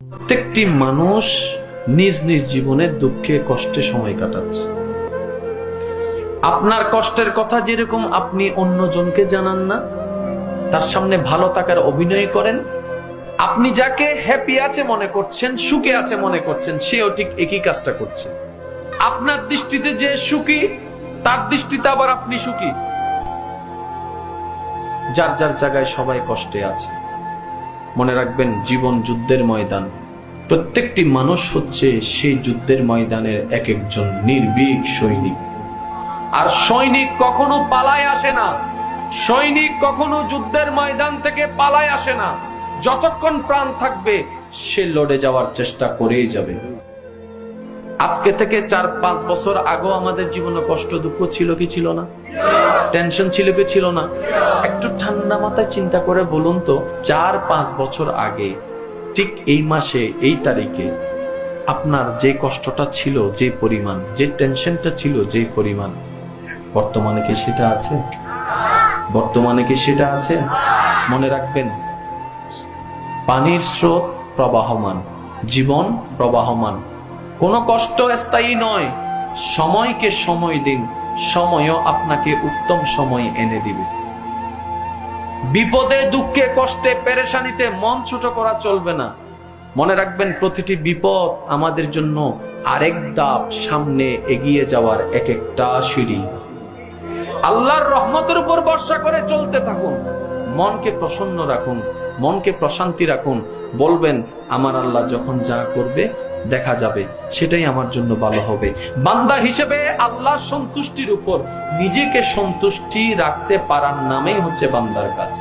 প্রত্যেকটি মানুষ নিজ নিজ জীবনে দুঃখে কষ্টে সময় কাটাচ্ছে। আপনার কষ্টের কথা যেরকম আপনি অন্যজনকে জানান না, তার সামনে ভালো থাকার অভিনয় করেন, আপনি যাকে হ্যাপি আছে মনে করছেন, সুখে আছে মনে করছেন, সেও ঠিক একই কাজটা করছে। আপনার দৃষ্টিতে যে সুখী, তার দৃষ্টিতে আবার আপনি সুখী। যার যার জায়গায় সবাই কষ্টে আছে। মনে রাখবেন, জীবন যুদ্ধের ময়দান। প্রত্যেকটি মানুষ হচ্ছে সেই যুদ্ধের ময়দানের এক একজন নির্ভীক সৈনিক। আর সৈনিক কখনো পালায় আসে না, সৈনিক কখনো যুদ্ধের ময়দান থেকে পালায় আসে না। যতক্ষণ প্রাণ থাকবে সে লড়ে যাওয়ার চেষ্টা করেই যাবে। আজকে থেকে 4-5 বছর আগেও আমাদের জীবনে কষ্ট দুঃখ ছিল কি ছিল না? টেনশন ছিল কি ছিল না? একটু ঠান্ডা মাথায় চিন্তা করে বলুন তো, 4-5 বছর আগে ঠিক এই মাসে এই তারিখে আপনার যে কষ্টটা ছিল, যে পরিমাণ, যে টেনশনটা ছিল, যে পরিমাণ, বর্তমানে কি সেটা আছে? বর্তমানে কি সেটা আছে? মনে রাখবেন, পানির স্রোত প্রবাহমান, জীবন প্রবাহমান। কোন কষ্ট স্থায়ী নয়। সময়কে সময় দিন, সময়ও আপনাকে উত্তম সময় এনে দিবে। বিপদে দুঃখে কষ্টে পেরেশানিতে মন ছোট করা চলবে না। মনে রাখবেন, প্রতিটি বিপদ আমাদের জন্য আরেক ধাপ সামনে এগিয়ে যাওয়ার এক একটা সিঁড়ি। আল্লাহর রহমতের উপর ভরসা করে চলতে থাকুন। মনকে প্রসন্ন রাখুন, মনকে প্রশান্তি রাখুন। বলবেন, আমার আল্লাহ যখন যা করবে দেখা যাবে, সেটাই আমার জন্য ভালো হবে। বান্দা হিসেবে আল্লাহর সন্তুষ্টির উপর নিজেকে সন্তুষ্টি রাখতে পারার নামেই হচ্ছে বান্দার কাজ।